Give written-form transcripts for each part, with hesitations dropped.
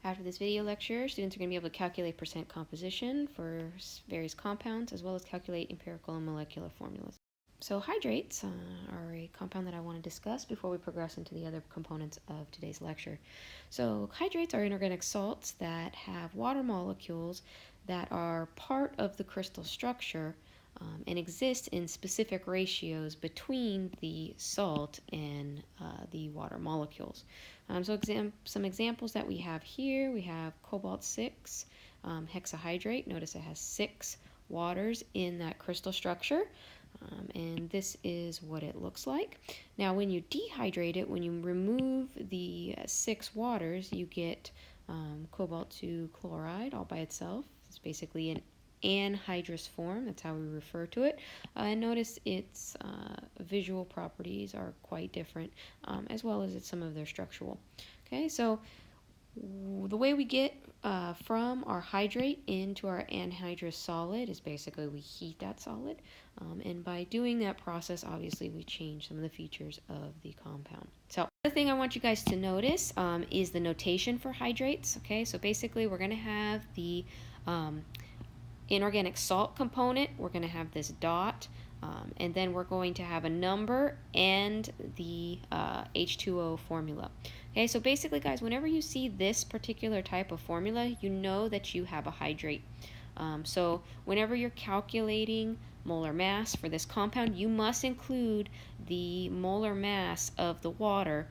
After this video lecture, students are going to be able to calculate percent composition for various compounds, as well as calculate empirical and molecular formulas. So hydrates are a compound that I want to discuss before we progress into the other components of today's lecture. So hydrates are inorganic salts that have water molecules that are part of the crystal structure and exist in specific ratios between the salt and the water molecules. Some examples that we have here, we have cobalt-6 hexahydrate. Notice it has 6 waters in that crystal structure. And this is what it looks like. Now when you dehydrate it, when you remove the 6 waters, you get cobalt-2 chloride all by itself. It's basically an anhydrous form, that's how we refer to it. And notice its visual properties are quite different, as well as some of their structural. Okay, so the way we get from our hydrate into our anhydrous solid is basically we heat that solid, and by doing that process, obviously we change some of the features of the compound. So the thing I want you guys to notice is the notation for hydrates. Okay, so basically we're going to have the inorganic salt component. We're going to have this dot, and then we're going to have a number and the H2O formula. Okay, so basically, guys, whenever you see this particular type of formula, you know that you have a hydrate. So whenever you're calculating molar mass for this compound, you must include the molar mass of the water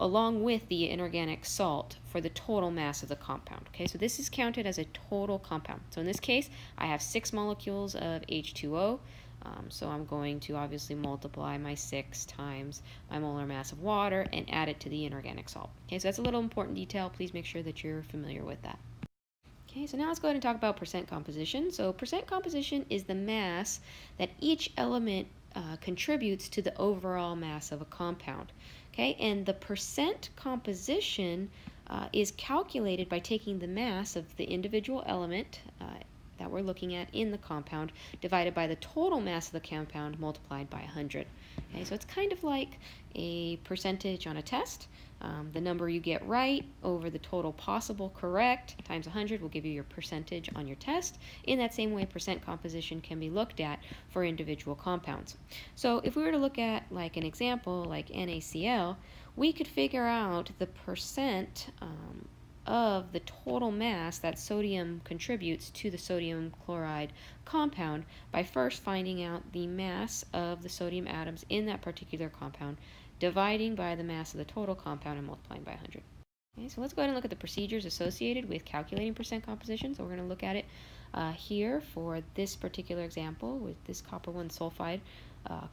along with the inorganic salt for the total mass of the compound. Okay, so this is counted as a total compound. So in this case, I have 6 molecules of H2O. So I'm going to obviously multiply my 6 times my molar mass of water and add it to the inorganic salt. Okay, so that's a little important detail. Please make sure that you're familiar with that. Okay, so now let's go ahead and talk about percent composition. So percent composition is the mass that each element contributes to the overall mass of a compound. Okay, and the percent composition is calculated by taking the mass of the individual element that we're looking at in the compound divided by the total mass of the compound multiplied by 100. Okay, so it's kind of like a percentage on a test. The number you get right over the total possible correct times 100 will give you your percentage on your test. In that same way, percent composition can be looked at for individual compounds. So if we were to look at like an example like NaCl, we could figure out the percent of the total mass that sodium contributes to the sodium chloride compound by first finding out the mass of the sodium atoms in that particular compound, dividing by the mass of the total compound and multiplying by 100. Okay, so let's go ahead and look at the procedures associated with calculating percent composition. So we're going to look at it here for this particular example with this copper 1 sulfide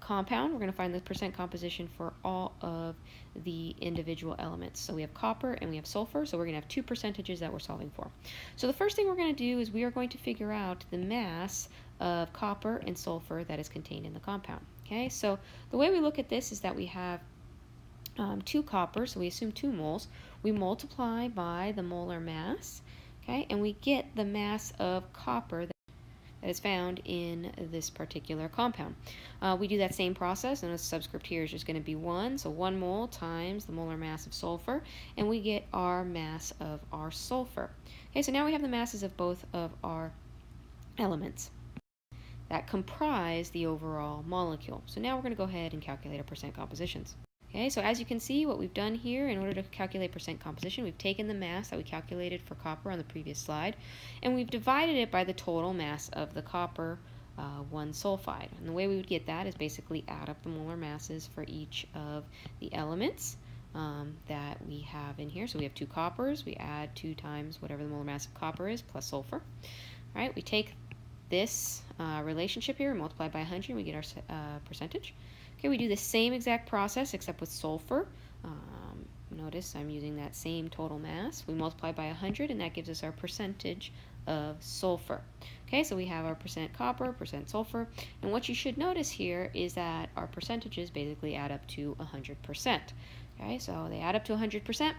compound. We're going to find the percent composition for all of the individual elements. So we have copper and we have sulfur, so we're going to have 2 percentages that we're solving for. So the first thing we're going to do is we are going to figure out the mass of copper and sulfur that is contained in the compound. Okay, so the way we look at this is that we have 2 copper, so we assume 2 moles. We multiply by the molar mass, okay, and we get the mass of copper that is found in this particular compound. We do that same process, and the subscript here is just going to be 1, so 1 mole times the molar mass of sulfur, and we get our mass of our sulfur. Okay, so now we have the masses of both of our elements that comprise the overall molecule. So now we're going to go ahead and calculate our percent compositions. Okay, so as you can see, what we've done here in order to calculate percent composition, we've taken the mass that we calculated for copper on the previous slide, and we've divided it by the total mass of the copper 1 sulfide. And the way we would get that is basically add up the molar masses for each of the elements that we have in here. So we have 2 coppers, we add 2 times whatever the molar mass of copper is plus sulfur. All right, we take this relationship here and multiply by 100, and we get our percentage. Okay, we do the same exact process except with sulfur. Notice I'm using that same total mass. We multiply by 100, and that gives us our percentage of sulfur. Okay, so we have our percent copper, percent sulfur, and what you should notice here is that our percentages basically add up to 100%. Okay, so they add up to 100%.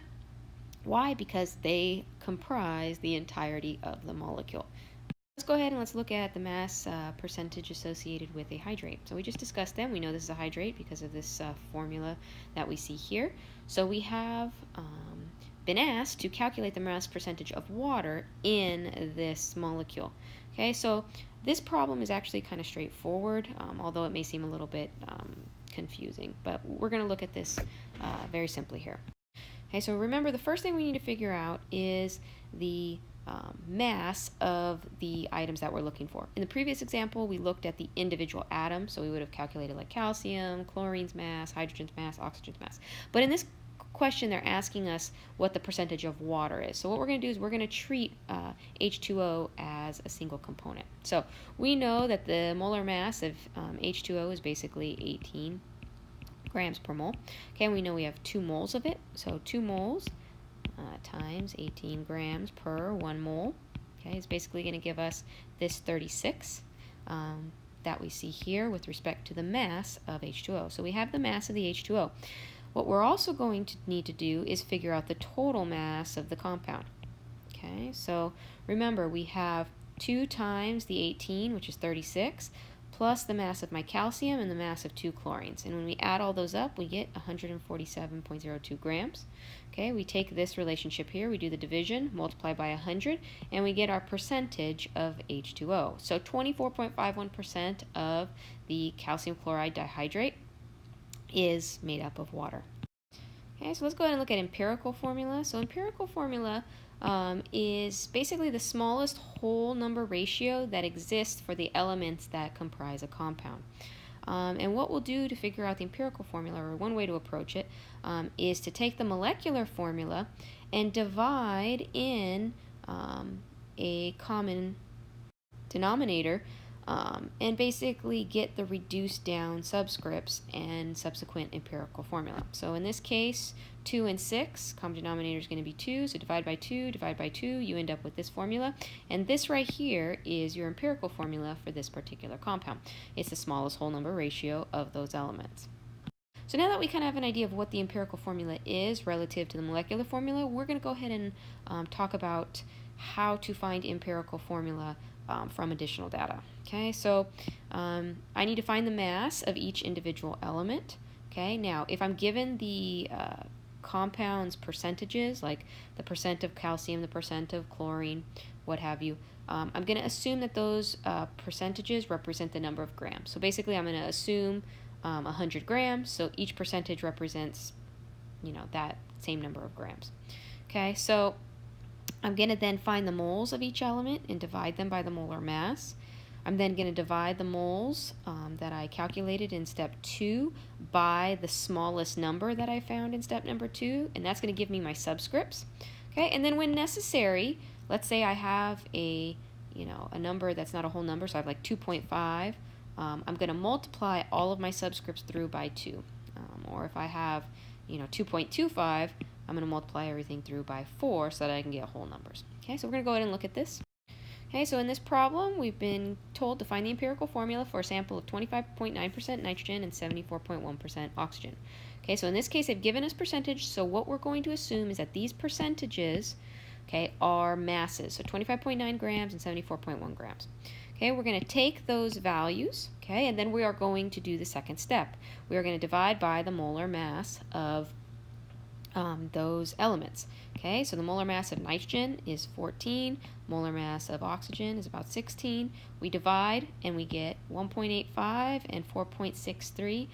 Why? Because they comprise the entirety of the molecule. Let's go ahead and let's look at the mass percentage associated with a hydrate. So we just discussed them. We know this is a hydrate because of this formula that we see here. So we have been asked to calculate the mass percentage of water in this molecule. Okay, so this problem is actually kind of straightforward, although it may seem a little bit confusing, but we're going to look at this very simply here. Okay, so remember, the first thing we need to figure out is the mass of the items that we're looking for. In the previous example, we looked at the individual atoms, so we would have calculated like calcium, chlorine's mass, hydrogen's mass, oxygen's mass. But in this question, they're asking us what the percentage of water is. So what we're going to do is we're going to treat H2O as a single component. So we know that the molar mass of H2O is basically 18 grams per mole. Okay, and we know we have 2 moles of it. So 2 moles times 18 grams per 1 mole. Okay, is basically going to give us this 36 that we see here with respect to the mass of H2O. So we have the mass of the H2O. What we're also going to need to do is figure out the total mass of the compound. Okay, so remember, we have 2 times the 18, which is 36, plus the mass of my calcium and the mass of 2 chlorines. And when we add all those up, we get 147.02 grams. Okay, we take this relationship here, we do the division, multiply by 100, and we get our percentage of H2O. So 24.51% of the calcium chloride dihydrate is made up of water. Okay, so let's go ahead and look at empirical formula. So empirical formula is basically the smallest whole number ratio that exists for the elements that comprise a compound. And what we'll do to figure out the empirical formula, or one way to approach it, is to take the molecular formula and divide in a common denominator and basically get the reduced down subscripts and subsequent empirical formula. So in this case, 2 and 6, common denominator is going to be 2, so divide by 2, you end up with this formula. And this right here is your empirical formula for this particular compound. It's the smallest whole number ratio of those elements. So now that we kind of have an idea of what the empirical formula is relative to the molecular formula, we're going to go ahead and talk about how to find empirical formula from additional data. Okay, so I need to find the mass of each individual element. Okay, now if I'm given the compounds percentages, like the percent of calcium, the percent of chlorine, what have you, I'm going to assume that those percentages represent the number of grams. So basically I'm going to assume 100 grams, so each percentage represents, that same number of grams. Okay, so I'm going to then find the moles of each element and divide them by the molar mass. I'm then going to divide the moles that I calculated in step 2 by the smallest number that I found in step number 2, and that's going to give me my subscripts. Okay, and then when necessary, let's say I have a number that's not a whole number, so I have like 2.5. I'm going to multiply all of my subscripts through by 2. Or if I have 2.25, I'm going to multiply everything through by 4 so that I can get whole numbers. Okay, so we're going to go ahead and look at this. Okay, so in this problem, we've been told to find the empirical formula for a sample of 25.9% nitrogen and 74.1% oxygen. Okay, so in this case, they've given us percentage, so what we're going to assume is that these percentages, okay, are masses, so 25.9 grams and 74.1 grams. Okay, we're going to take those values, okay, and then we are going to do the second step. We are going to divide by the molar mass of those elements. Okay, so the molar mass of nitrogen is 14, molar mass of oxygen is about 16. We divide and we get 1.85 and 4.63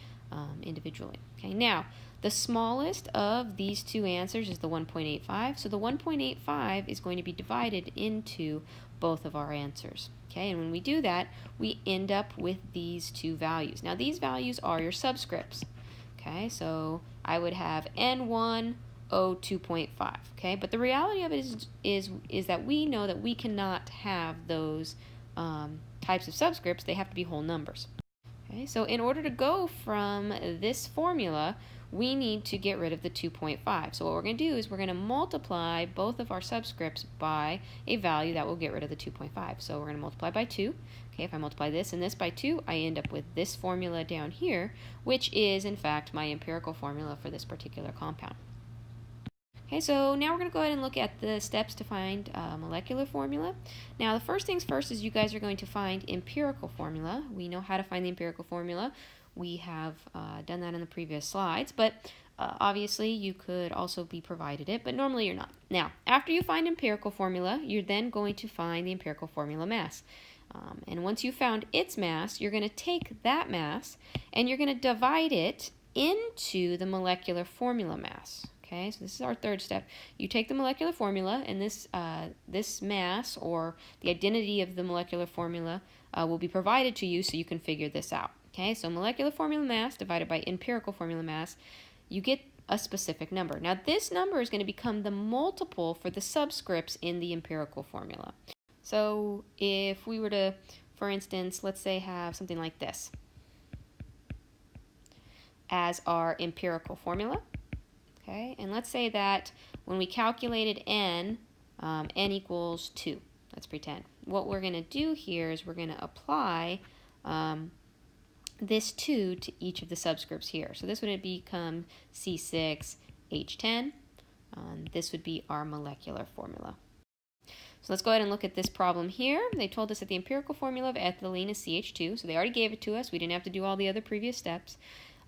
individually. Okay, now the smallest of these two answers is the 1.85, so the 1.85 is going to be divided into both of our answers. Okay, and when we do that, we end up with these two values. Now these values are your subscripts. Okay, so I would have N1 O2.5. Okay, but the reality of it is that we know that we cannot have those types of subscripts. They have to be whole numbers. Okay, so in order to go from this formula, we need to get rid of the 2.5. So what we're going to do is we're going to multiply both of our subscripts by a value that will get rid of the 2.5. So we're going to multiply by 2. Okay, if I multiply this and this by 2, I end up with this formula down here, which is in fact my empirical formula for this particular compound. Okay, so now we're going to go ahead and look at the steps to find molecular formula. Now the first things first is you guys are going to find empirical formula. We know how to find the empirical formula. We have done that in the previous slides, but Obviously, you could also be provided it, but normally you're not. Now, after you find empirical formula, you're then going to find the empirical formula mass. And once you've found its mass, you're going to take that mass and you're going to divide it into the molecular formula mass. Okay, so this is our third step. You take the molecular formula, and this mass, or the identity of the molecular formula, will be provided to you so you can figure this out. Okay, so molecular formula mass divided by empirical formula mass, you get a specific number. Now, this number is going to become the multiple for the subscripts in the empirical formula. So if we were to, for instance, let's say have something like this as our empirical formula. Okay, and let's say that when we calculated n, n equals 2. Let's pretend. What we're going to do here is we're going to apply this 2 to each of the subscripts here. So this would become C6H10. This would be our molecular formula. So let's go ahead and look at this problem here. They told us that the empirical formula of ethylene is CH2, so they already gave it to us. We didn't have to do all the other previous steps.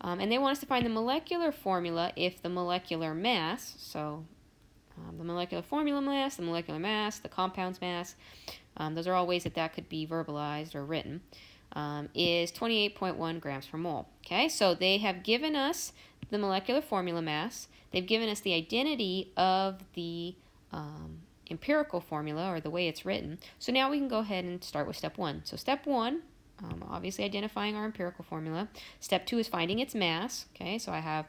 And they want us to find the molecular formula if the molecular mass, so the molecular formula mass, the molecular mass, the compound's mass, those are all ways that could be verbalized or written, is 28.1 grams per mole. Okay, so they have given us the molecular formula mass. They've given us the identity of the empirical formula, or the way it's written. So now we can go ahead and start with step 1. So step 1, obviously identifying our empirical formula. Step 2 is finding its mass. Okay, so I have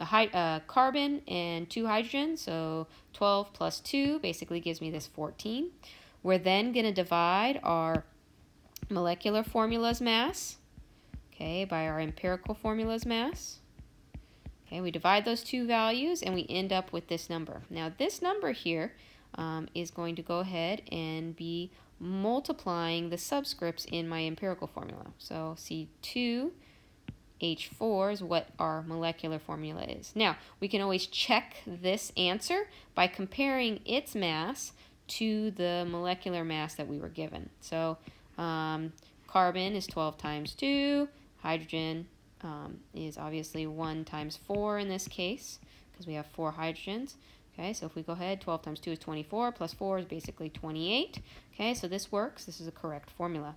a carbon and 2 hydrogens, so 12 plus 2 basically gives me this 14. We're then going to divide our molecular formula's mass, okay, by our empirical formula's mass. Okay, we divide those two values and we end up with this number. Now this number here is going to go ahead and be multiplying the subscripts in my empirical formula. So C2H4 is what our molecular formula is. Now, we can always check this answer by comparing its mass to the molecular mass that we were given. So carbon is 12 times 2, hydrogen is obviously 1 times 4 in this case, because we have 4 hydrogens. Okay, so if we go ahead, 12 times 2 is 24, plus 4 is basically 28. Okay, so this works. This is a correct formula.